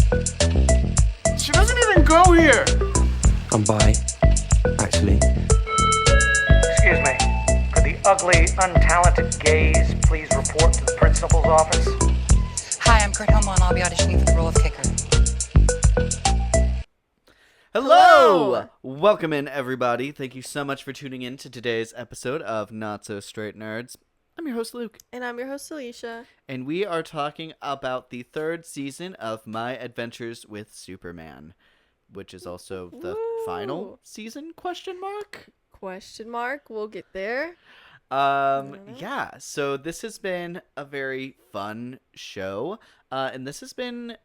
She doesn't even go here. I'm bi, actually. Excuse me. Could the ugly, untalented gays please report to the principal's office? Hi, I'm Kurt Homo, and I'll be auditioning for the role of kicker. Hello! Welcome in, everybody. Thank you so much for tuning in to today's episode of Not So Straight Nerds. I'm your host, Luke. And I'm your host, Alicia. And we are talking about the third season of My Adventures with Superman, which is also the final season, question mark? Question mark. We'll get there. Yeah, so this has been a very fun show, and this has been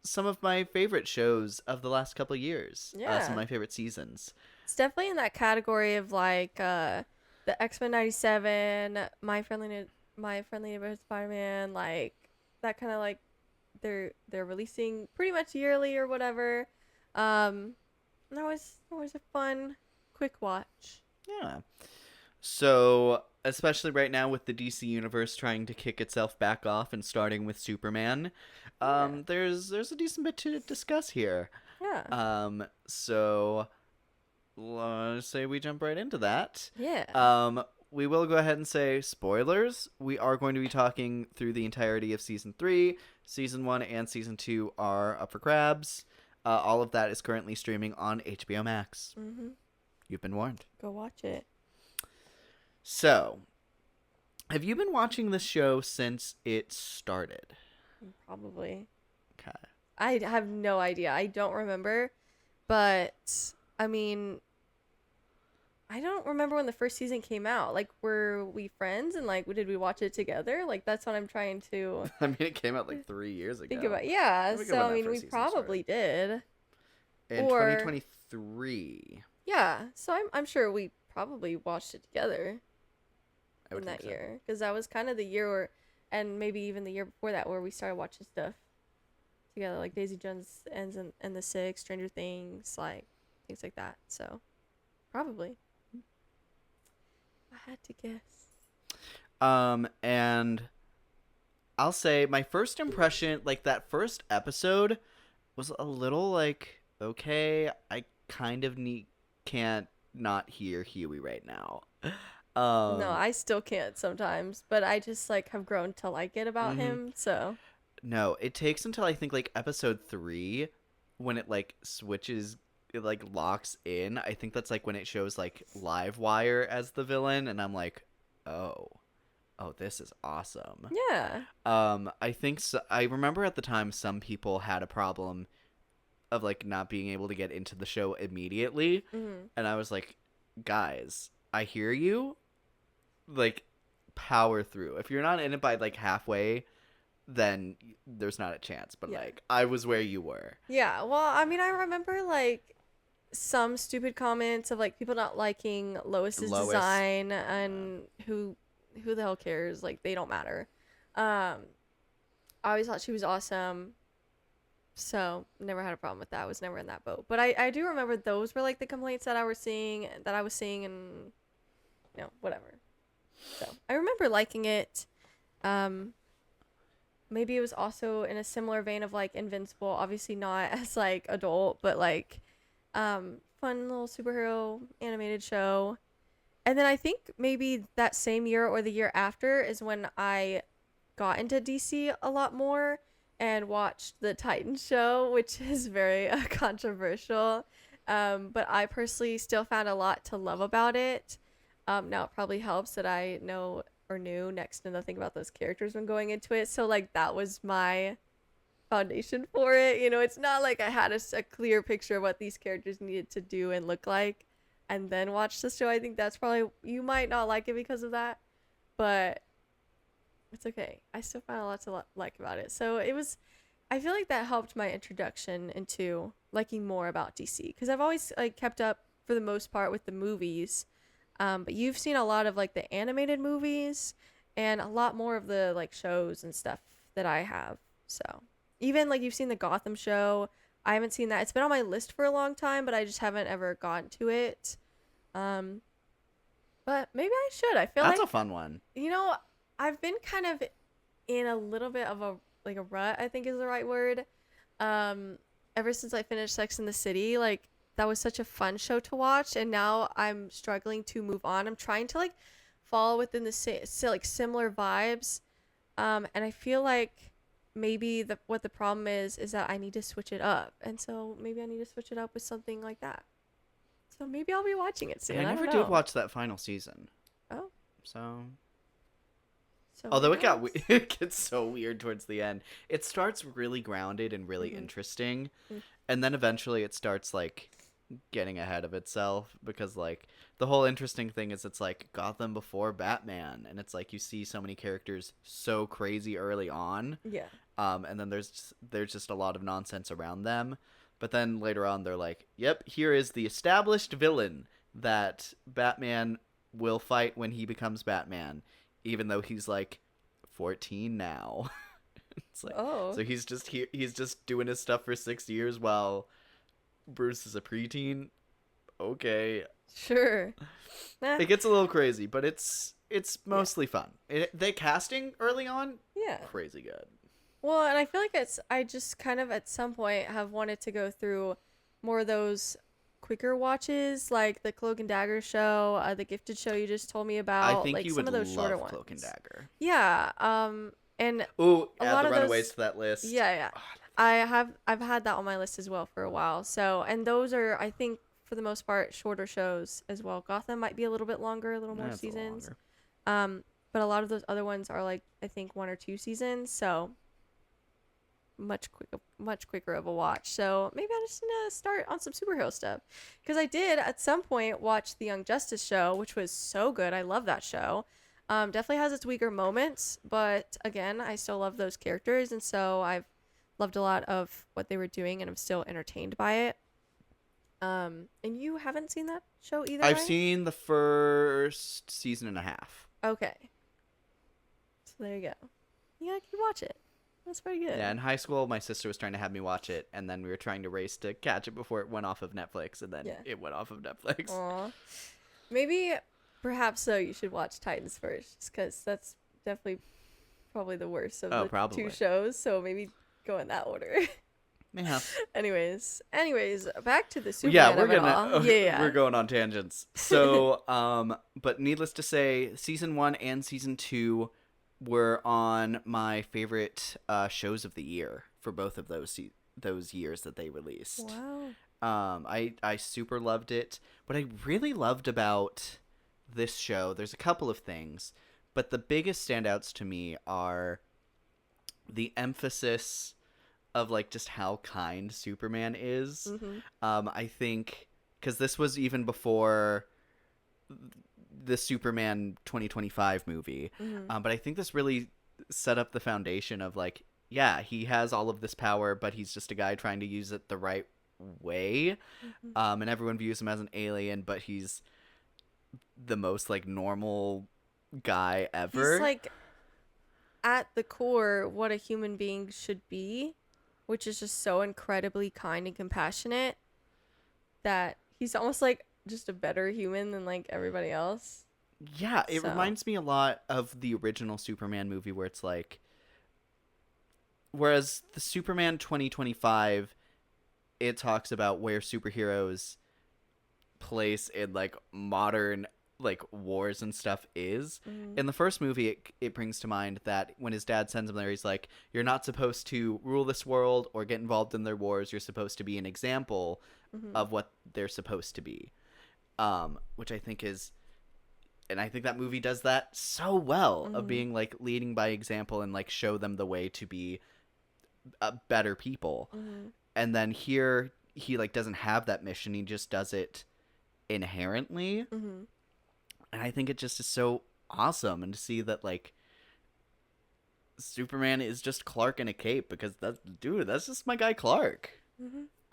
some of my favorite shows of the last couple of years. Yeah. Some of my favorite seasons. It's definitely in that category of like the X-Men 97, My Friendly Neighborhood Spider-Man, like that kind of like they're releasing pretty much yearly or whatever. And that was always a fun, quick watch. Yeah. So, especially right now with the DC Universe trying to kick itself back off and starting with Superman, there's a decent bit to discuss here. Yeah. So let's say we jump right into that. Yeah. We will go ahead and say spoilers. We are going to be talking through the entirety of Season 3. Season 1 and Season 2 are up for grabs. All of that is currently streaming on HBO Max. Mm-hmm. You've been warned. Go watch it. So, have you been watching this show since it started? Probably. Okay. I have no idea. I don't remember. But, I mean, I don't remember when the first season came out. Like, were we friends and, like, did we watch it together? Like, that's what I'm trying to I mean, it came out like 3 years ago. think about. Yeah, Let me go so, when I that mean, first we season probably did. In or- 2023. Yeah, so I'm sure we probably watched it together I would in that think so. year. Because that was kind of the year where, and maybe even the year before that, where we started watching stuff together. Like, Daisy Jones and the Six, Stranger Things, like, things like that. So, probably. I had to guess. And I'll say my first impression, like that first episode, was a little like, okay, I kind of can't not hear Huey right now. No, I still can't sometimes, but I just like have grown to like it about him. So No, it takes until I think like episode 3 when it like switches, it like locks in. I think that's like when it shows like Livewire as the villain, and I'm like, oh, this is awesome. yeah, I think so. I remember at the time some people had a problem of like not being able to get into the show immediately, and I was like, guys, I hear you. Like, power through. If you're not in it by like halfway, then there's not a chance. But Yeah. like, I was where you were. yeah. Well, I mean, I remember like some stupid comments of like people not liking Lois's Lois. design, and who the hell cares? Like, they don't matter. I always thought she was awesome. So never had a problem with that. I was never in that boat. But I do remember those were like the complaints that I was seeing, and whatever. So I remember liking it. Maybe it was also in a similar vein of like Invincible, obviously not as like adult, but like fun little superhero animated show. And then I think maybe that same year or the year after is when I got into DC a lot more and watched the Titans show, which is very controversial. But I personally still found a lot to love about it. Now it probably helps that I knew next to nothing about those characters when going into it. So like that was my foundation for it. You know, it's not like I had a clear picture of what these characters needed to do and look like and then watch the show. I think that's probably, you might not like it because of that, but it's okay. I still found a lot to like about it. So I feel like that helped my introduction into liking more about DC, because I've always like kept up for the most part with the movies. But you've seen a lot of like the animated movies and a lot more of the like shows and stuff that I have. So even like you've seen the Gotham show. I haven't seen that. It's been on my list for a long time, but I just haven't ever gotten to it. But maybe I should. I feel That's like, a fun one. you know, I've been kind of in a little bit of a rut, I think is the right word. ever since I finished Sex in the City, like that was such a fun show to watch, and now I'm struggling to move on. I'm trying to like fall within the like similar vibes, and I feel like maybe what the problem is that I need to switch it up, and so maybe I need to switch it up with something like that. So maybe I'll be watching it soon. And I never don't know. did watch that final season. Oh, So so although maybe it gets so weird towards the end. It starts really grounded and really interesting, and then eventually it starts like getting ahead of itself, because like the whole interesting thing is it's like Gotham before Batman, and it's like you see so many characters so crazy early on, yeah. and then there's just a lot of nonsense around them, but then later on they're like, yep, here is the established villain that Batman will fight when he becomes Batman, even though he's like 14 now. It's like, Oh. so he's just doing his stuff for 6 years while Bruce is a preteen. Okay. Sure. Nah, It gets a little crazy, but it's mostly fun. They casting early on, yeah. crazy good. Well, and I feel like I just kind of at some point have wanted to go through more of those quicker watches, like the Cloak and Dagger show, the Gifted show you just told me about. I think like you some would of those shorter love ones. Cloak and Dagger. Yeah. And Ooh, A add lot the of Runaways those- to that list. yeah. I've had that on my list as well for a while. So, and those are, I think, for the most part, shorter shows as well. Gotham might be a little bit longer, a little more That's a little seasons. longer. But a lot of those other ones are like, I think 1 or 2 seasons. So much quicker of a watch. So maybe I just need to start on some superhero stuff, because I did at some point watch the Young Justice show, which was so good. I love that show. Definitely has its weaker moments, but again, I still love those characters, and so I've loved a lot of what they were doing, and I'm still entertained by it. And you haven't seen that show either, I've right? seen the first season and a half. Okay. So there you go. Yeah, I can watch it. That's pretty good. Yeah, in high school, my sister was trying to have me watch it, and then we were trying to race to catch it before it went off of Netflix, and then Yeah. it went off of Netflix. Aw. Maybe, perhaps, so you should watch Titans first, just because that's definitely probably the worst of the probably. 2 shows. So maybe go in that order. Yeah. anyways, back to the Superman Yeah, we're of it gonna all. Yeah. we're going on tangents. So, but needless to say, season 1 and season 2 were on my favorite shows of the year for both of those years that they released. Wow. I super loved it. What I really loved about this show, there's a couple of things, but the biggest standouts to me are the emphasis of like just how kind Superman is. I think because this was even before the Superman 2025 movie, but I think this really set up the foundation of like, yeah, he has all of this power, but he's just a guy trying to use it the right way, and everyone views him as an alien, but he's the most like normal guy ever. He's like, at the core, what a human being should be, which is just so incredibly kind and compassionate that he's almost like just a better human than like everybody else. Yeah, it So- reminds me a lot of the original Superman movie, where it's like, whereas the Superman 2025, it talks about where superheroes place in like modern like wars and stuff is. In the first movie, it brings to mind that when his dad sends him there, he's like, you're not supposed to rule this world or get involved in their wars. You're supposed to be an example of what they're supposed to be, which I think is, and I think that movie does that so well, of being like leading by example and like show them the way to be better people. And then here he like doesn't have that mission. He just does it inherently. And I think it just is so awesome, and to see that like Superman is just Clark in a cape, because that's just my guy Clark.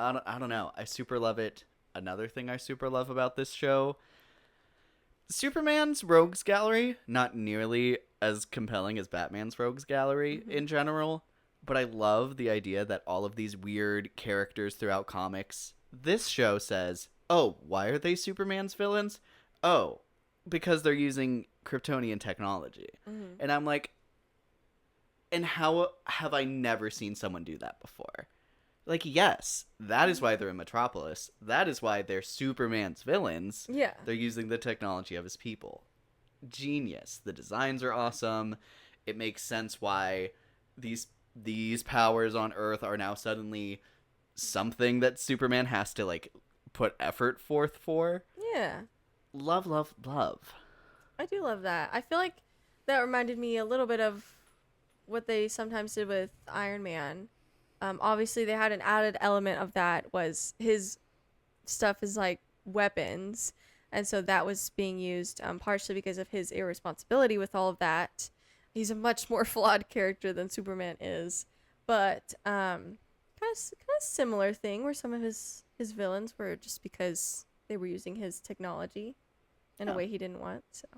I don't know. I super love it. Another thing I super love about this show, Superman's rogues gallery, not nearly as compelling as Batman's rogues gallery in general, but I love the idea that all of these weird characters throughout comics, this show says, oh, why are they Superman's villains? Oh, because they're using Kryptonian technology. And I'm like, and how have I never seen someone do that before? Like, yes, that is why they're in Metropolis. That is why they're Superman's villains. Yeah. They're using the technology of his people. Genius. The designs are awesome. It makes sense why these powers on Earth are now suddenly something that Superman has to, like, put effort forth for. Yeah. Love, love, love. I do love that. I feel like that reminded me a little bit of what they sometimes did with Iron Man. Obviously, they had an added element of that was his stuff is like weapons, and so that was being used partially because of his irresponsibility with all of that. He's a much more flawed character than Superman is, but kind of similar thing where some of his villains were just because they were using his technology in a way he didn't want. So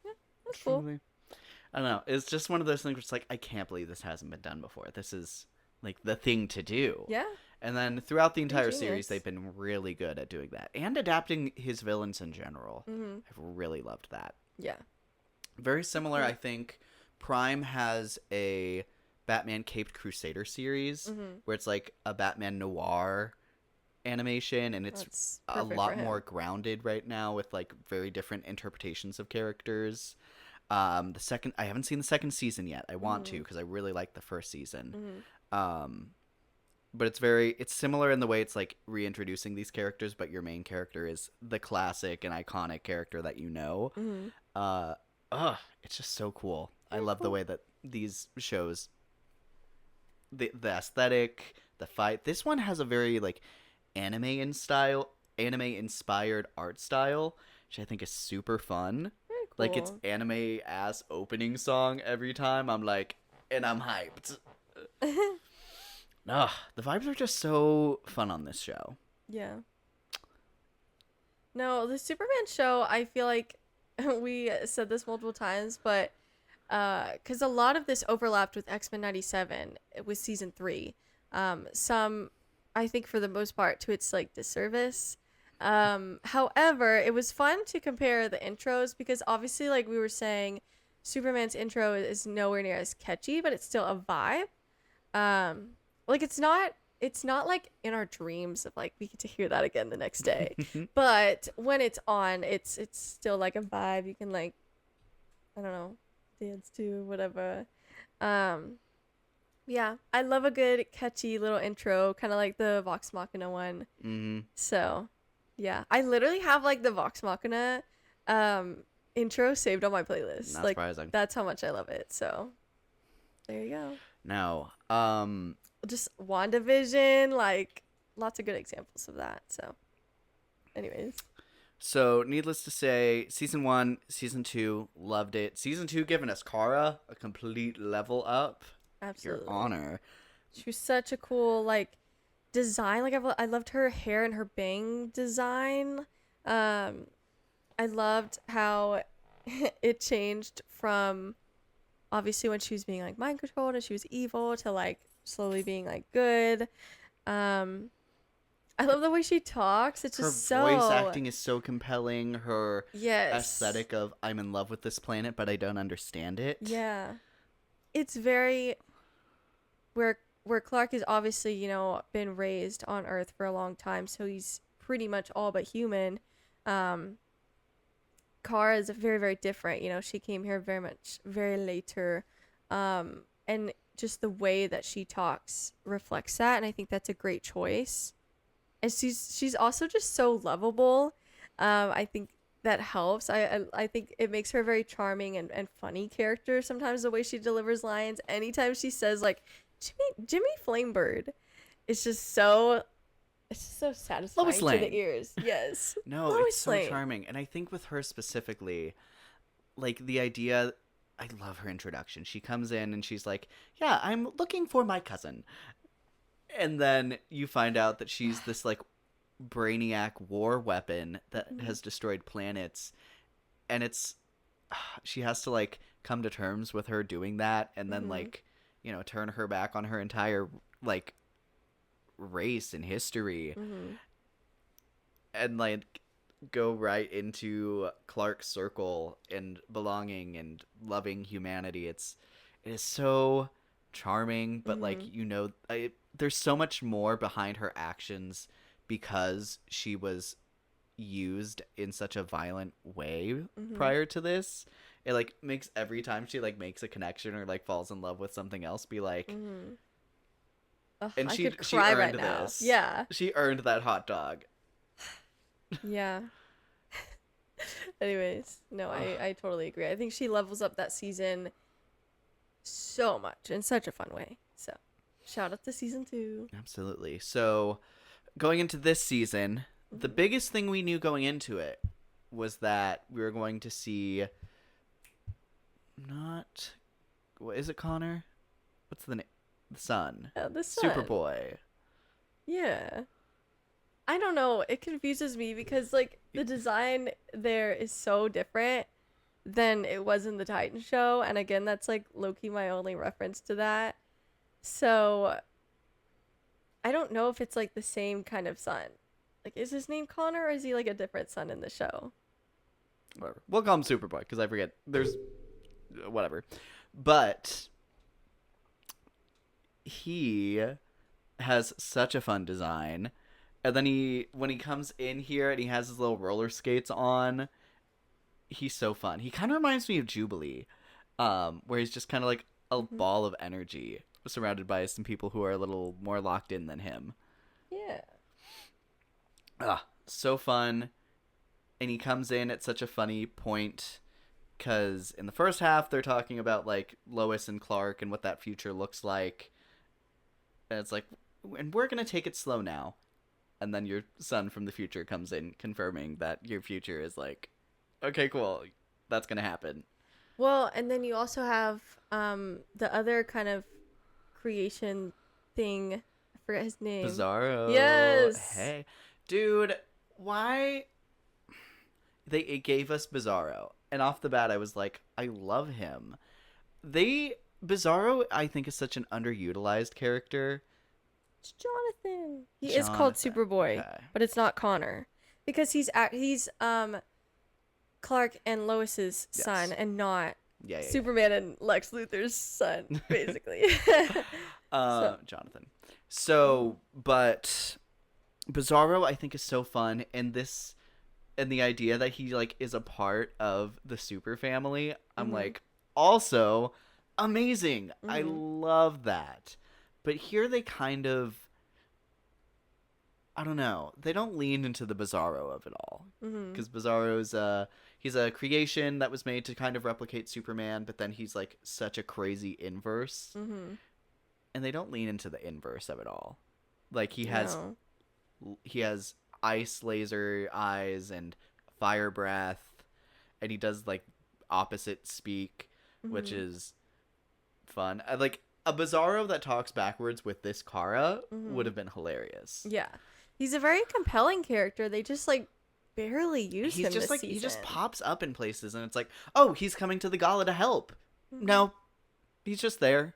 yeah, that's cool. Truly. I don't know. It's just one of those things where it's like, I can't believe this hasn't been done before. This is like the thing to do. Yeah. And then throughout the entire Genius. series, they've been really good at doing that and adapting his villains in general. Mm-hmm. I've really loved that. Yeah. Very similar, I think. Prime has a Batman Caped Crusader series where it's like a Batman noir animation, and it's That's a perfect for lot him. more grounded right now with like very different interpretations of characters. I haven't seen the second season yet. I want to because I really liked the first season. But it's similar in the way it's like reintroducing these characters, but your main character is the classic and iconic character that you know. It's just so cool. I love the way that these shows, the aesthetic, the fight. This one has a very like anime inspired art style, which I think is super fun. Very cool. Like it's anime ass opening song every time. I'm like, and I'm hyped. The vibes are just so fun on this show. Yeah. No, the Superman show, I feel like we said this multiple times, but because a lot of this overlapped with X-Men 97 with season 3. Some, I think for the most part, to its like disservice. However, it was fun to compare the intros because obviously, like we were saying, Superman's intro is nowhere near as catchy, but it's still a vibe. Like it's not like in our dreams of like we get to hear that again the next day. But when it's on, it's still like a vibe. You can like, I don't know, dance to whatever. Yeah, I love a good catchy little intro, kind of like the Vox Machina one. So, yeah, I literally have like the Vox Machina intro saved on my playlist. Not like surprising. that's how much I love it. So, there you go. Now, Just WandaVision, like lots of good examples of that. So, anyways. so needless to say, season 1, season 2, loved it. Season 2 giving us Kara a complete level up. Absolutely. Your honor. She was such a cool like design. Like I loved her hair and her bang design. I loved how it changed from obviously when she was being like mind controlled and she was evil to like slowly being like good. I love the way she talks. It's Her just so voice acting is so compelling. Her yes aesthetic of I'm in love with this planet, but I don't understand it. Yeah. It's very where Clark is obviously, you know, been raised on Earth for a long time, so he's pretty much all but human. Kara is very, very different. You know, she came here very later. And just the way that she talks reflects that, and I think that's a great choice. And she's also just so lovable. I think that helps. I think it makes her a very charming and funny character sometimes, the way she delivers lines. Anytime she says like Jimmy Flamebird, it's just so satisfying Lois to Lane. the ears. Yes. No, Lois it's so Lane. charming. And I think with her specifically, like the idea, I love her introduction. She comes in and she's like, yeah, I'm looking for my cousin. And then you find out that she's this like brainiac war weapon that has destroyed planets. And she has to like come to terms with her doing that and then like, you know, turn her back on her entire like race and history. And like go right into Clark's circle and belonging and loving humanity. It is so charming, but like there's so much more behind her actions because she was used in such a violent way prior to this. It like makes every time she like makes a connection or like falls in love with something else be like Ugh, and I she could she cry earned right now. this. Yeah. She earned that hot dog. Yeah. Anyways, no, I totally agree. I think she levels up that season so much in such a fun way. So, shout out to season 2. Absolutely. So, going into this season, the biggest thing we knew going into it was that we were going to see not what is it, Connor? What's the name? The son. The son. Superboy. Yeah. I don't know. It confuses me because like the design there is so different than it was in the Titan show, and again, that's like low-key my only reference to that. So I don't know if it's like the same kind of son. Like, is his name Connor or is he like a different son in the show? Whatever. We'll call him Superboy because I forget. There's whatever. But he has such a fun design. And then when he comes in here and he has his little roller skates on, he's so fun. He kind of reminds me of Jubilee, where he's just kind of like a ball of energy surrounded by some people who are a little more locked in than him. Yeah. So fun. And he comes in at such a funny point because in the first half they're talking about like Lois and Clark and what that future looks like. And it's like, and we're going to take it slow now. And then your son from the future comes in confirming that your future is like, okay, cool. That's going to happen. Well, and then you also have the other kind of creation thing. I forget his name. Bizarro. Yes. Hey. Dude, why? It gave us Bizarro. And off the bat, I was like, I love him. Bizarro, I think, is such an underutilized character. It's Jonathan. He is called Superboy, okay. but it's not Connor because he's Clark and Lois's son and not Yeah. Superman and Lex Luthor's son, basically. Jonathan. So, but Bizarro, I think, is so fun, and the idea that he like is a part of the super family, I'm like, also amazing. I love that. But here they kind of, I don't know, they don't lean into the Bizarro of it all. Because Bizarro's, he's a creation that was made to kind of replicate Superman, but then he's like such a crazy inverse. And they don't lean into the inverse of it all. Like he has ice laser eyes and fire breath, and he does like opposite speak, which is fun. Like a Bizarro that talks backwards with this Kara would have been hilarious. Yeah, he's a very compelling character. They just like barely use him. Just this like season. he just pops up in places, and it's like, oh, he's coming to the gala to help. No, he's just there.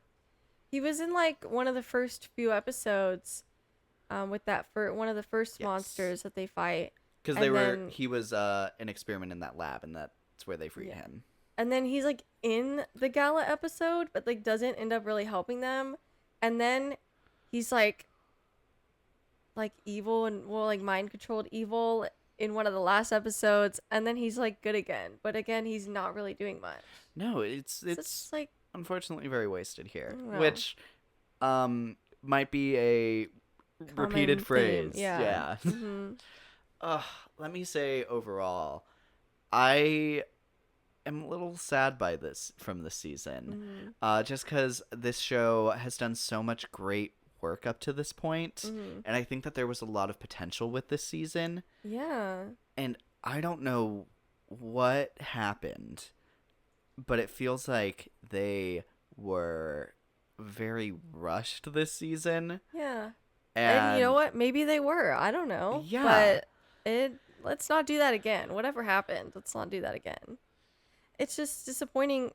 He was in like one of the first few episodes, with that for one of the first monsters that they fight. Because he was an experiment in that lab, and that's where they freed him. And then he's like in the gala episode, but like doesn't end up really helping them. And then he's like evil and like mind controlled evil in one of the last episodes, and then he's like good again. But again, he's not really doing much. No, it's just like unfortunately very wasted here, Well. which might be a repeated theme, phrase. yeah. Let me say overall, I am a little sad by this from this season. Just because this show has done so much great work up to this point, and I think that there was a lot of potential with this season. Yeah. And I don't know what happened, but it feels like they were very rushed this season. Yeah. And you know what? Maybe they were. I don't know. Yeah. But let's not do that again. Whatever happened, let's not do that again. It's just disappointing.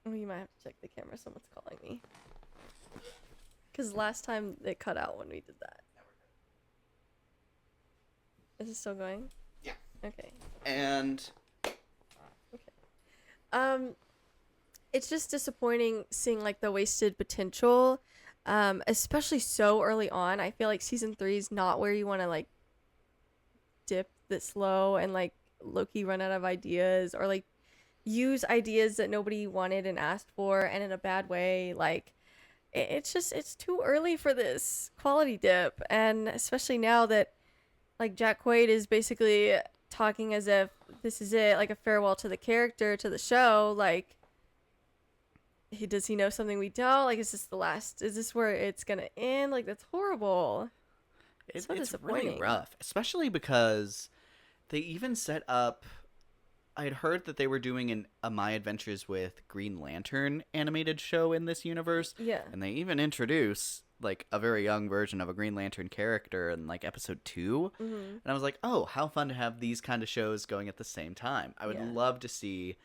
Oh, you might have to check the camera. Someone's calling me. Because last time it cut out when we did that. Is it still going? Yeah. Okay. And it's just disappointing seeing like the wasted potential, especially so early on. I feel like season 3 is not where you want to like dip this low and like low-key run out of ideas, or like use ideas that nobody wanted and asked for and in a bad way. Like it's too early for this quality dip, and especially now that like Jack Quaid is basically talking as if this is it, like a farewell to the character, to the show. Like, does he know something we don't? Like, is this where it's gonna end? Like, that's horrible. It's So really disappointing. rough, especially because they even set up. I had heard that they were doing a My Adventures with Green Lantern animated show in this universe. Yeah. And they even introduce like a very young version of a Green Lantern character in like episode 2. Mm-hmm. And I was like, oh, how fun to have these kind of shows going at the same time. I would Yeah. love to see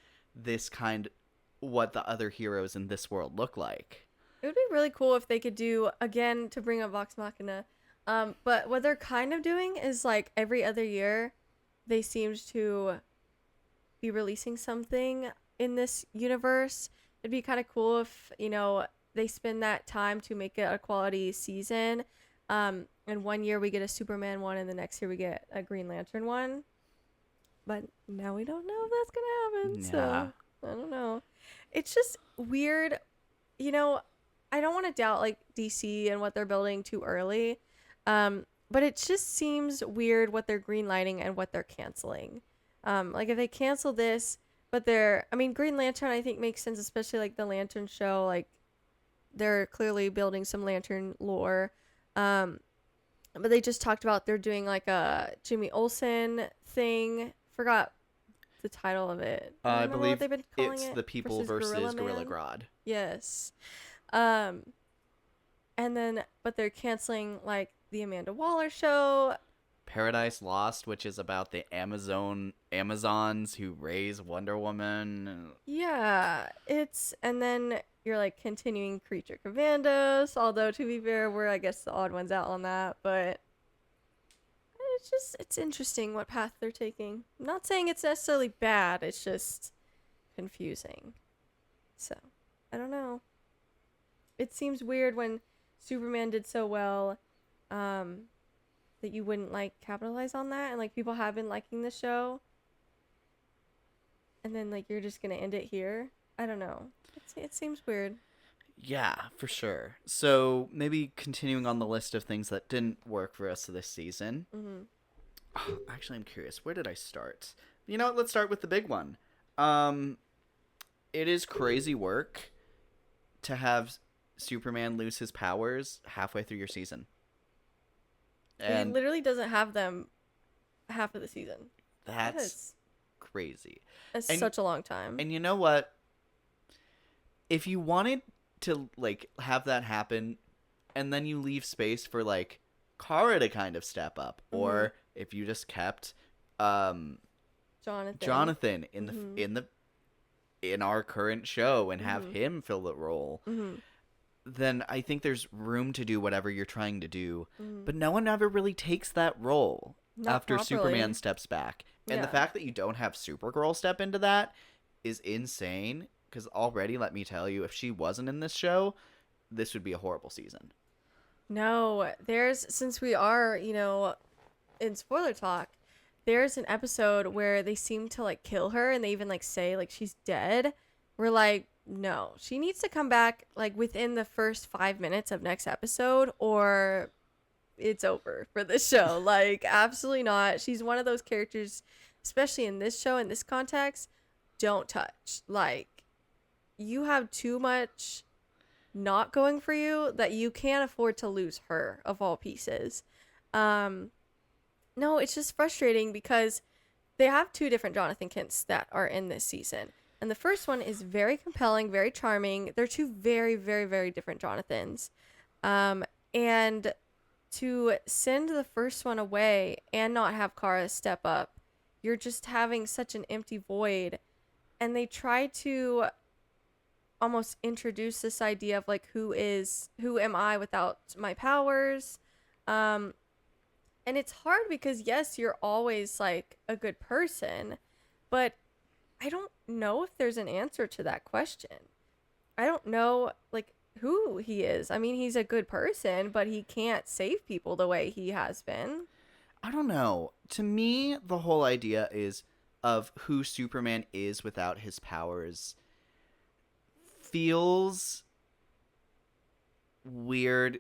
what the other heroes in this world look like. It would be really cool if they could do, again, to bring up Vox Machina. But what they're kind of doing is like every other year, they seemed to be releasing something in this universe. It'd be kind of cool if, they spend that time to make it a quality season. And one year we get a Superman one, and the next year we get a Green Lantern one. But now we don't know if that's gonna happen. Yeah. So I don't know. It's just weird. I don't want to doubt like DC and what they're building too early. But it just seems weird what they're greenlighting and what they're canceling. Like if they cancel this, but Green Lantern I think makes sense, especially like the Lantern show. Like they're clearly building some Lantern lore. But they just talked about they're doing like a Jimmy Olsen thing. Forgot the title of it. I Remember what believe they've been calling it's it? The People versus Gorilla Man? Grodd. Yes. But they're canceling like the Amanda Waller show. Paradise Lost, which is about the Amazons who raise Wonder Woman. Yeah, and then you're like continuing Creature Commandos, although to be fair, we're I guess the odd ones out on that, but it's interesting what path they're taking. I'm not saying it's necessarily bad, it's just confusing. So, I don't know. It seems weird when Superman did so well, that you wouldn't like capitalize on that, and like people have been liking the show, and then like you're just gonna end it here. I don't know. It seems weird. Yeah, for sure. So maybe continuing on the list of things that didn't work for us this season. Mm-hmm. Actually, I'm curious. Where did I start? You know what? Let's start with the big one. It is crazy work to have Superman lose his powers halfway through your season. He And literally doesn't have them half of the season. that's crazy. That's And- such a long time. And you know what? If you wanted to like have that happen and then you leave space for like Kara to kind of step up, or if you just kept Jonathan in our current show and have him fill the role, then I think there's room to do whatever you're trying to do. But no one ever really takes that role Not after properly. Superman steps back. And the Yeah. fact that you don't have Supergirl step into that is insane, because already, let me tell you, if she wasn't in this show, this would be a horrible season. No, since we are, in spoiler talk, there's an episode where they seem to like kill her, and they even like say like she's dead. We're like, no, she needs to come back like within the first 5 minutes of next episode, or it's over for this show. Like, absolutely not. She's one of those characters, especially in this show, in this context, don't touch. Like, you have too much not going for you that you can't afford to lose her, of all pieces. No, it's just frustrating because they have 2 different Jonathan Kents that are in this season. And the first one is very compelling, very charming. They're 2 very, very, very different Jonathans. And to send the first one away and not have Kara step up, you're just having such an empty void. And they try to almost introduce this idea of like, who am I without my powers? And it's hard because yes, you're always like a good person, but I don't know if there's an answer to that question. I don't know like who he is. I mean, he's a good person, but he can't save people the way he has been. I don't know. To me, the whole idea is of who Superman is without his powers feels weird,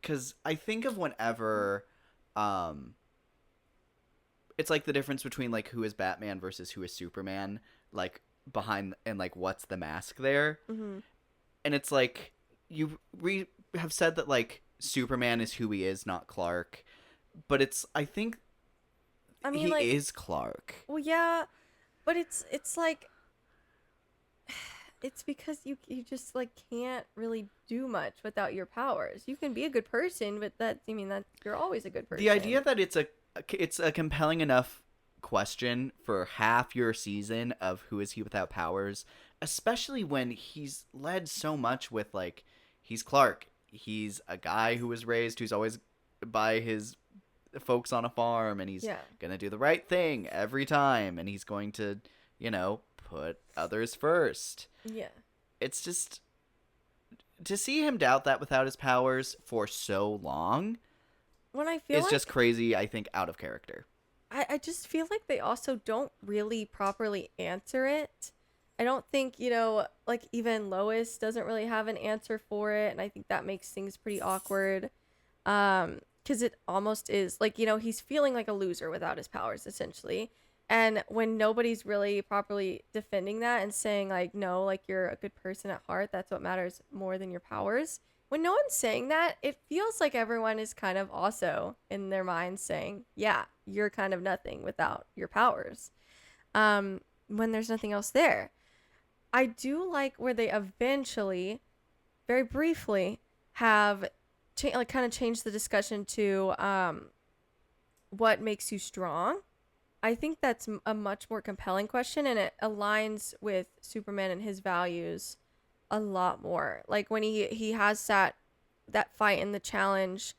because I think of whenever it's like the difference between like who is Batman versus who is Superman, like behind, and like what's the mask there. And it's like we have said that like Superman is who he is, not Clark, but I think I mean, he like, is Clark. well, yeah, but it's like it's because you just like can't really do much without your powers. You can be a good person, but that you're always a good person. The idea that it's a compelling enough question for half your season of who is he without powers, especially when he's led so much with like he's Clark. He's a guy who was raised who's always by his folks on a farm, and he's gonna do the right thing every time, and he's going to, put others first. Yeah. It's just to see him doubt that without his powers for so long When I feel is like just crazy, I think, out of character. I just feel like they also don't really properly answer it. I don't think, like even Lois doesn't really have an answer for it, and I think that makes things pretty awkward. Because it almost is like, he's feeling like a loser without his powers, essentially. And when nobody's really properly defending that and saying like, no, like you're a good person at heart, that's what matters more than your powers. When no one's saying that, it feels like everyone is kind of also in their minds saying, yeah, you're kind of nothing without your powers. When there's nothing else there. I do like where they eventually, very briefly, have kind of changed the discussion to what makes you strong. I think that's a much more compelling question, and it aligns with Superman and his values a lot more. Like when he has that fight in the challenge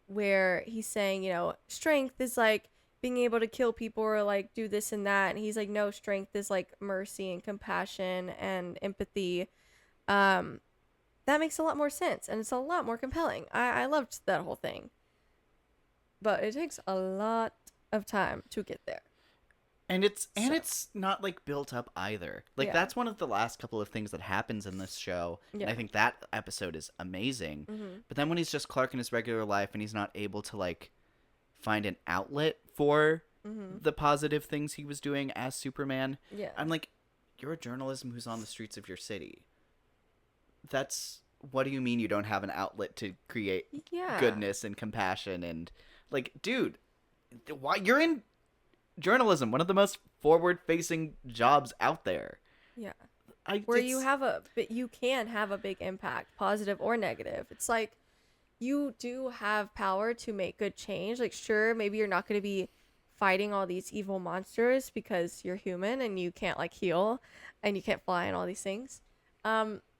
where he's saying, strength is like being able to kill people or like do this and that, and he's like, no, strength is like mercy and compassion and empathy. That makes a lot more sense, and it's a lot more compelling. I loved that whole thing, but it takes a lot of time to get there. And it's not like built up either. Like that's one of the last couple of things that happens in this show. And I think that episode is amazing. But then when he's just Clark in his regular life and he's not able to like find an outlet for the positive things he was doing as Superman, I'm like, you're a journalism who's on the streets of your city. What do you mean you don't have an outlet to create goodness and compassion? And like, dude, why you're in journalism, one of the most forward-facing jobs out there. Yeah. You can have a big impact, positive or negative. It's like you do have power to make good change. Like, sure, maybe you're not going to be fighting all these evil monsters because you're human and you can't like heal and you can't fly and all these things.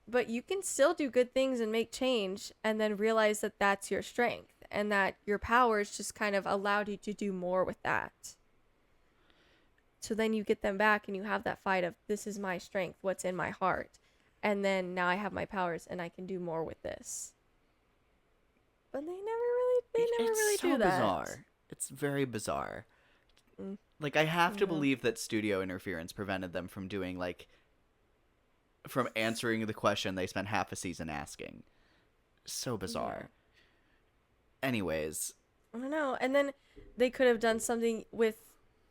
But you can still do good things and make change, and then realize that that's your strength and that your powers just kind of allowed you to do more with that. So then you get them back and you have that fight of, this is my strength, what's in my heart. And then now I have my powers and I can do more with this. But they never really do that. It's bizarre. It's very bizarre. Like, I have to believe that studio interference prevented them from doing, like, from answering the question they spent half a season asking. So bizarre. Yeah. Anyways. I don't know. And then they could have done something with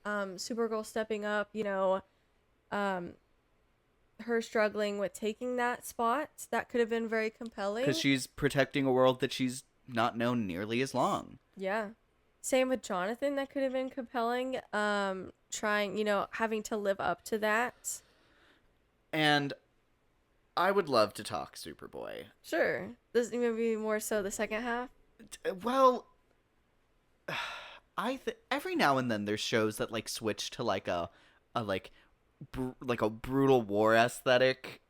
Supergirl stepping up, her struggling with taking that spot. That could have been very compelling. Because she's protecting a world that she's not known nearly as long. Yeah. Same with Jonathan. That could have been compelling. Trying, having to live up to that. And I would love to talk Superboy. Sure. This maybe more so the second half? Well, every now and then there's shows that like switch to like a brutal war aesthetic,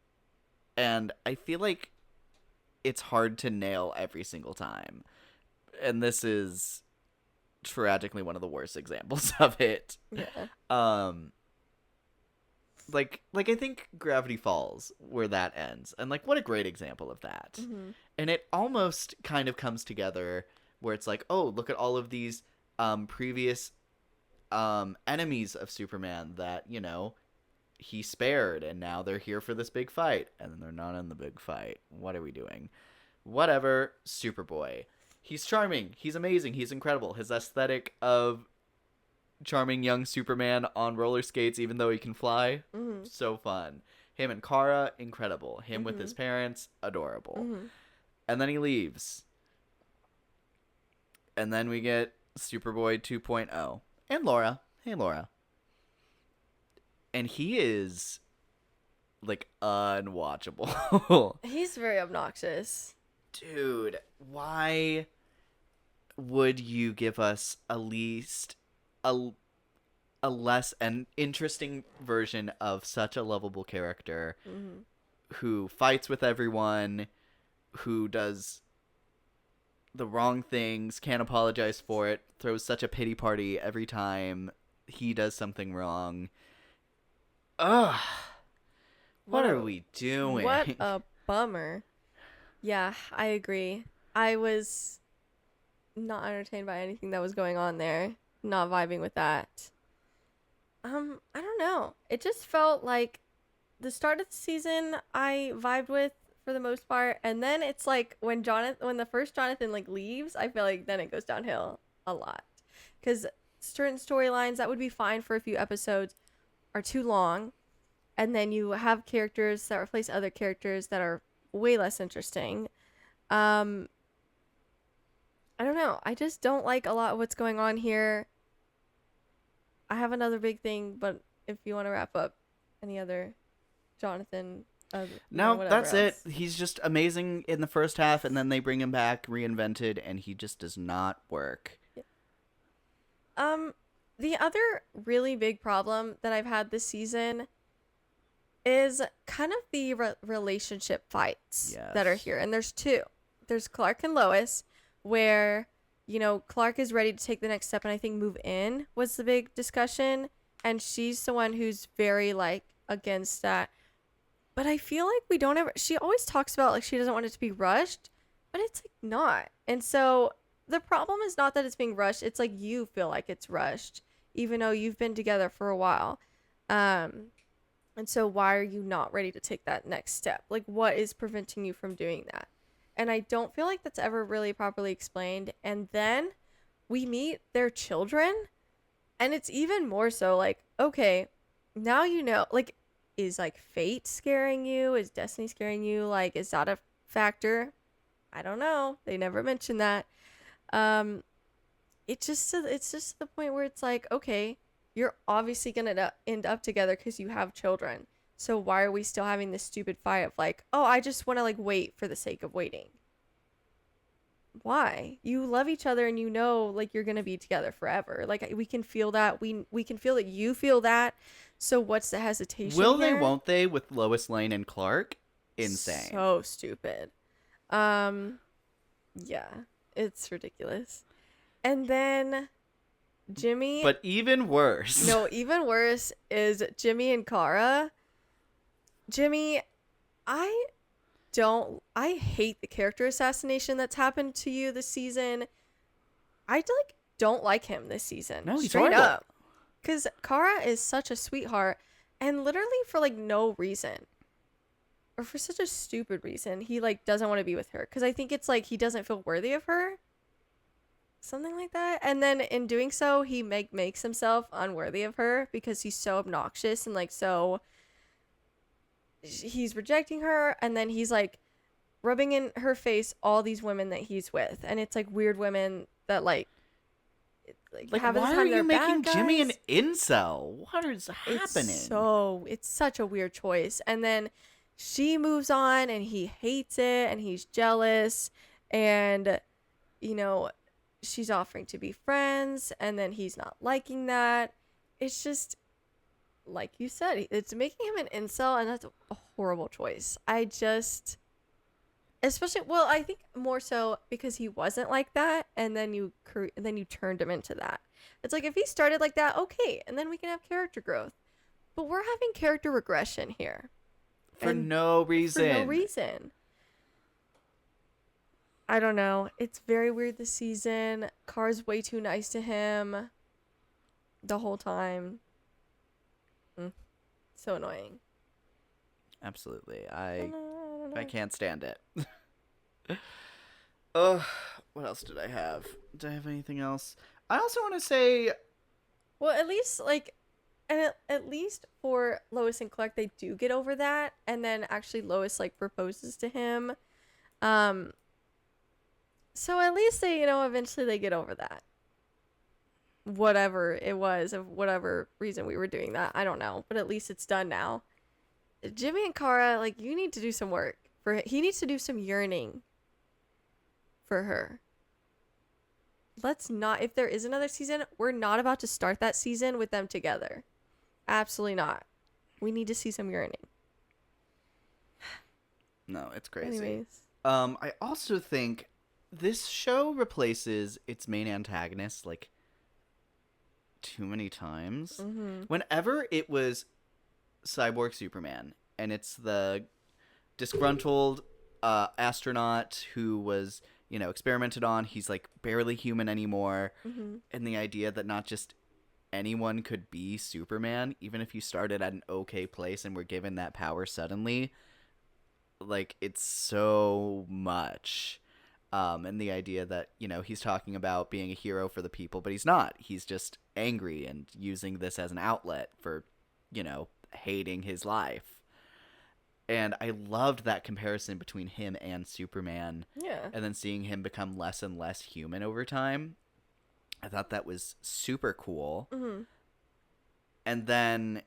and I feel like it's hard to nail every single time, and this is tragically one of the worst examples of it. Yeah. like I think Gravity Falls where that ends, and like what a great example of that. And it almost kind of comes together where it's like, oh, look at all of these previous enemies of Superman that, you know, he spared, and now they're here for this big fight, and then they're not in the big fight. What are we doing? Whatever. Superboy. He's charming. He's amazing. He's incredible. His aesthetic of charming young Superman on roller skates, even though he can fly, so fun. Him and Kara, incredible. Him with his parents, adorable. And then he leaves. And then we get Superboy 2.0. And Laura. Hey, Laura. And he is, like, unwatchable. He's very obnoxious. Dude, why would you give us at least a less an interesting version of such a lovable character who fights with everyone, who does the wrong things, can't apologize for it, throws such a pity party every time he does something wrong. Ugh. What are we doing? What a bummer. Yeah, I agree. I was not entertained by anything that was going on there. Not vibing with that. I don't know. It just felt like the start of the season I vibed with for the most part, and then it's like when the first Jonathan like leaves, I feel like then it goes downhill a lot. Cuz certain storylines that would be fine for a few episodes are too long, and then you have characters that replace other characters that are way less interesting. I don't know. I just don't like a lot of what's going on here. I have another big thing, but if you want to wrap up any other Jonathan, no, that's else. it. He's just amazing in the first half, and then they bring him back reinvented, and he just does not work. The other really big problem that I've had this season is kind of the relationship fights that are here. And there's two. There's Clark and Lois, where, you know, Clark is ready to take the next step, and I think move in was the big discussion. And she's the one who's very, like, against that. But I feel like we don't ever... She always talks about, like, she doesn't want it to be rushed, but it's, like, not. And so the problem is not that it's being rushed. It's, like, you feel like it's rushed, even though you've been together for a while. And so why are you not ready to take that next step? Like, what is preventing you from doing that? And I don't feel like that's ever really properly explained. And then we meet their children, and it's even more so like, okay, now you know, like, is, like, fate scaring you? Is destiny scaring you? Like, is that a factor? I don't know. They never mention that. It's just the point where it's like, okay, you're obviously going to end up together because you have children. So why are we still having this stupid fight of like, oh, I just want to like wait for the sake of waiting? Why? You love each other and you know like you're going to be together forever. Like we can feel that. We can feel that you feel that. So what's the hesitation Will here? they, won't they with Lois Lane and Clark? Insane. So stupid. Yeah, it's ridiculous. And then Jimmy. But even worse. No, even worse is Jimmy and Kara. Jimmy, I hate the character assassination that's happened to you this season. I like don't like him this season. No, he's straight horrible. up. Because Kara is such a sweetheart, and literally for like no reason, or for such a stupid reason, he like doesn't want to be with her. Because I think it's like he doesn't feel worthy of her. Something like that. And then in doing so, he makes himself unworthy of her because he's so obnoxious and like so... He's rejecting her, and then he's like rubbing in her face all these women that he's with, and it's like weird women that like have why this are time you they're making bad Jimmy an guys. incel? What is happening? It's such a weird choice. And then she moves on, and he hates it, and he's jealous, and you know she's offering to be friends, and then he's not liking that. It's just, like you said, it's making him an incel, and that's a horrible choice. I think more so because he wasn't like that, and then you turned him into that. It's like if he started like that, okay, and then we can have character growth. But we're having character regression here. For And no reason. For no reason. I don't know. It's very weird this season. Car's way too nice to him the whole time. So annoying. Absolutely. I I don't know. can't stand it. Ugh, what else did I have? Did I have anything else? I also want to say, Well, at least at least for Lois and Clark, they do get over that, and then actually Lois like proposes to him. So at least they, eventually they get over that. Whatever it was, of whatever reason we were doing that, I don't know, but at least it's done now. Jimmy and Kara, like, you need to do some work he needs to do some yearning for her. Let's not, if there is another season, we're not about to start that season with them together. Absolutely not. We need to see some yearning. no, it's crazy. Anyways. I also think this show replaces its main antagonist, like, too many times. Mm-hmm. Whenever it was Cyborg Superman, and it's the disgruntled astronaut who was, experimented on, he's, like, barely human anymore, Mm-hmm. and the idea that not just anyone could be Superman, even if you started at an okay place and were given that power suddenly, like, it's so much. And the idea that, he's talking about being a hero for the people, but he's not. He's just angry and using this as an outlet for, hating his life. And I loved that comparison between him and Superman. Yeah. And then seeing him become less and less human over time. I thought that was super cool. Mm-hmm. And then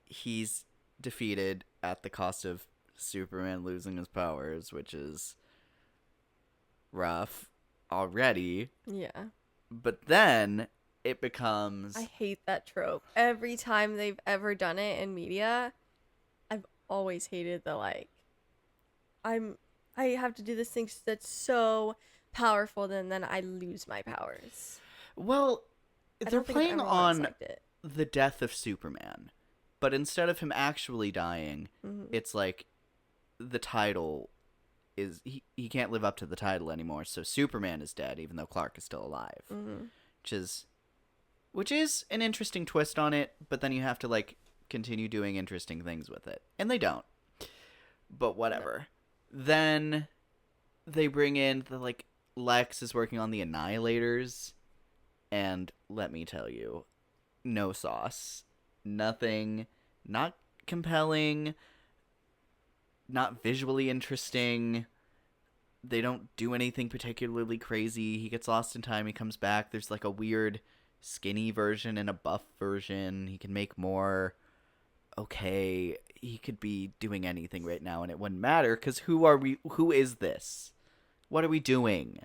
he's defeated at the cost of Superman losing his powers, which is rough already. Yeah. But then it becomes I hate that trope. Every time they've ever done it in media, I've always hated the I have to do this thing that's so powerful, then I lose my powers. well, I they're don't think I've playing ever once on liked it. the death of Superman. But instead of him actually dying, Mhm. it's like the title is he can't live up to the title anymore, so Superman is dead even though Clark is still alive. Mhm. Which is an interesting twist on it, but then you have to continue doing interesting things with it. And they don't. But whatever. Then they bring in the Lex is working on the Annihilators, and let me tell you, no sauce. Nothing, not compelling, not visually interesting. They don't do anything particularly crazy. He gets lost in time, he comes back. There's a weird skinny version and a buff version. He can make more. Okay, he could be doing anything right now and it wouldn't matter because who is this? What are we doing?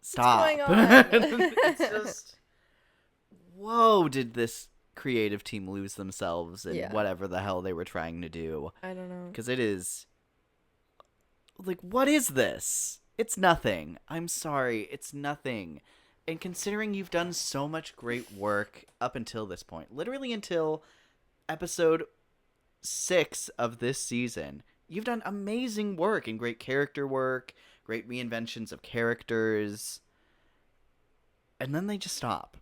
Stop. What's going on? It's just, whoa, did this creative team lose themselves in Yeah. whatever the hell they were trying to do? I don't know. Because it is what is this? It's nothing. I'm sorry, it's nothing. And considering you've done so much great work up until this point, literally until episode 6 of this season, you've done amazing work and great character work, great reinventions of characters, and then they just stop.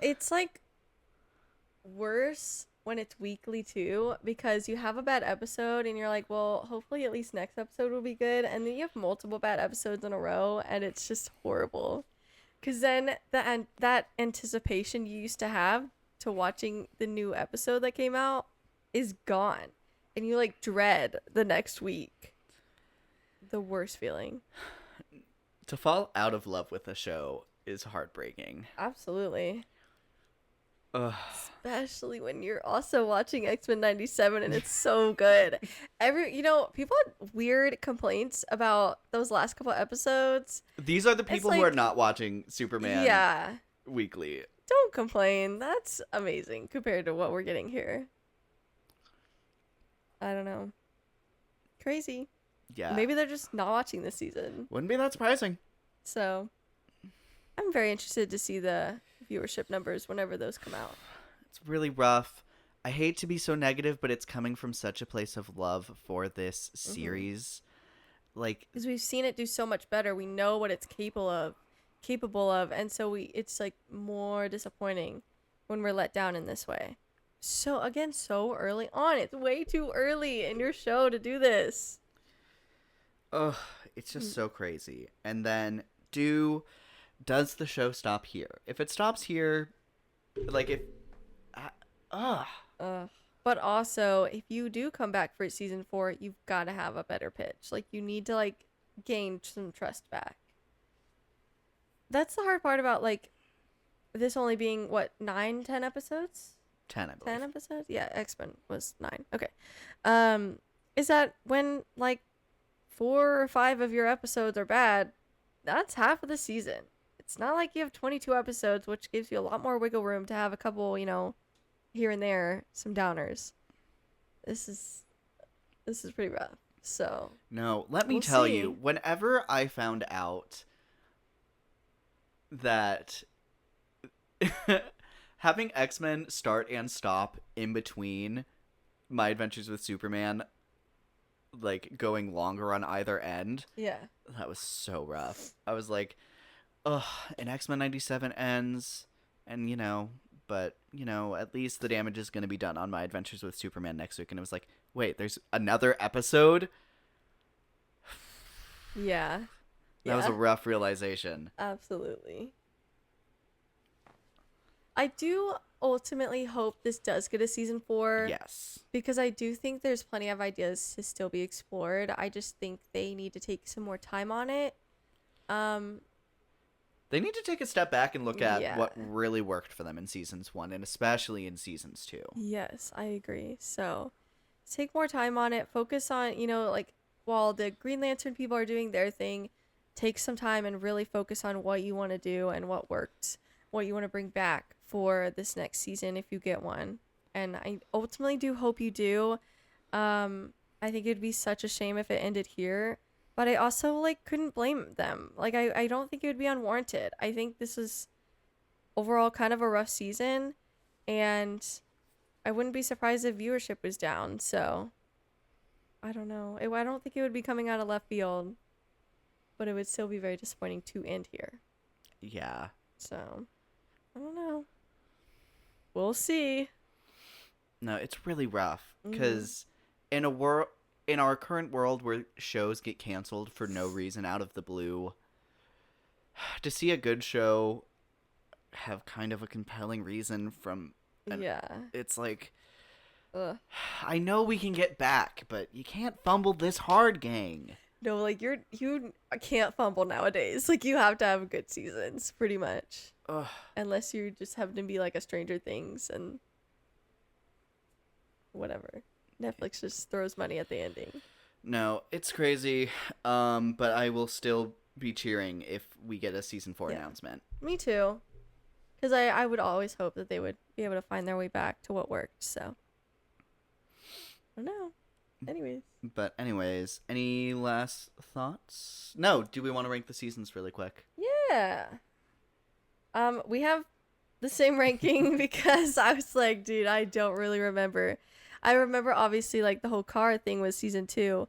It's worse when it's weekly too, because you have a bad episode and you're like, well, hopefully at least next episode will be good, and then you have multiple bad episodes in a row and it's just horrible. Because then that anticipation you used to have to watching the new episode that came out is gone, and you dread the next week. The worst feeling. To fall out of love with a show is heartbreaking. Absolutely. Ugh. Especially when you're also watching X-Men 97 and it's so good. People had weird complaints about those last couple episodes. These are the people who are not watching Superman Yeah. weekly. Don't complain. That's amazing compared to what we're getting here. I don't know. Crazy. Yeah. Maybe they're just not watching this season. Wouldn't be that surprising. So I'm very interested to see the viewership numbers whenever those come out. It's really rough. I hate to be so negative, but it's coming from such a place of love for this series. Like, Because we've seen it do so much better. We know what it's capable of, and so it's like more disappointing when we're let down in this way. So again, so early on. It's way too early in your show to do this. ugh, it's just so crazy. And then, does the show stop here? If it stops here, like, But also, if you do come back for season 4, you've got to have a better pitch. Like, you need to, like, gain some trust back. That's the hard part about, like, this only being, what, 9, 10 episodes? 10, I believe. 10 episodes? Yeah, X-Men was 9. Okay. Is that when, like, 4 or 5 of your episodes are bad, that's half of the season. It's not like you have 22 episodes, which gives you a lot more wiggle room to have a couple, you know, here and there, some downers. This is pretty rough. So No, let me We'll tell see. you, whenever I found out that having X-Men start and stop in between My Adventures with Superman, like going longer on either end, yeah, that was so rough. I was like, ugh, and X-Men 97 ends, and but at least the damage is going to be done on My Adventures with Superman next week. And it was like, wait, there's another episode? yeah, That was a rough realization. absolutely. I do ultimately hope this does get a season 4. Yes. Because I do think there's plenty of ideas to still be explored. I just think they need to take some more time on it. They need to take a step back and look at Yeah. what really worked for them in seasons 1 and especially in seasons 2. Yes, I agree. So take more time on it. Focus on, like while the Green Lantern people are doing their thing, take some time and really focus on what you want to do and what worked, what you want to bring back for this next season if you get one. And I ultimately do hope you do. I think it'd be such a shame if it ended here. But I also couldn't blame them. I don't think it would be unwarranted. I think this is overall kind of a rough season, and I wouldn't be surprised if viewership was down. So I don't know. I don't think it would be coming out of left field, but it would still be very disappointing to end here. Yeah. So I don't know. We'll see. No, it's really rough because in our current world where shows get canceled for no reason out of the blue, to see a good show have kind of a compelling reason Yeah. it's like, Ugh. I know we can get back, but you can't fumble this hard, gang. No, you can't fumble nowadays. You have to have good seasons, pretty much. Ugh. Unless you just happen to be like a Stranger Things and whatever. Netflix just throws money at the ending. No, it's crazy. But I will still be cheering if we get a season 4 Yeah. announcement. Me too. Because I would always hope that they would be able to find their way back to what worked, so. I don't know. Anyways. But anyways, any last thoughts? No, do we want to rank the seasons really quick? Yeah. We have the same ranking because I was like, dude, I don't really remember. I remember obviously the whole car thing was season 2.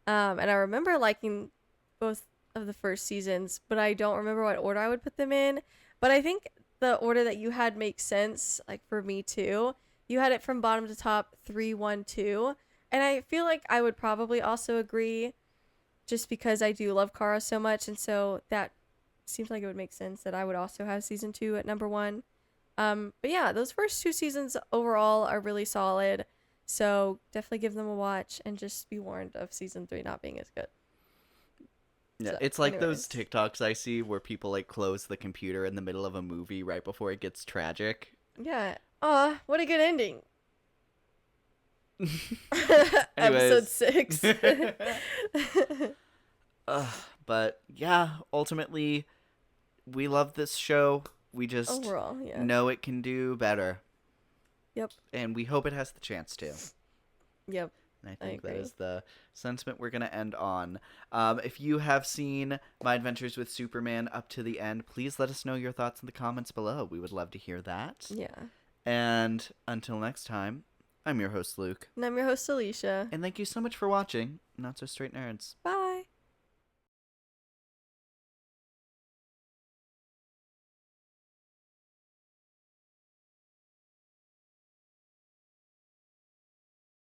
And I remember liking both of the first seasons, but I don't remember what order I would put them in. But I think the order that you had makes sense, for me too. You had it from bottom to top, 3, 1, 2. And I feel like I would probably also agree just because I do love Kara so much. And so that seems like it would make sense that I would also have season 2 at number 1. But yeah, those first 2 seasons overall are really solid. So definitely give them a watch and just be warned of season 3 not being as good. Yeah, So, it's like those anyways. TikToks I see where people close the computer in the middle of a movie right before it gets tragic. Yeah. Aw, what a good ending. Anyways. Episode 6. But yeah, ultimately, we love this show. We just Overall, yeah. know it can do better. Yep. And we hope it has the chance to. Yep. And I I think that agree. is the sentiment we're going to end on. If you have seen My Adventures with Superman up to the end, please let us know your thoughts in the comments below. We would love to hear that. Yeah. And until next time, I'm your host, Luke. And I'm your host, Alicia. And thank you so much for watching Not So Straight Nerds. Bye.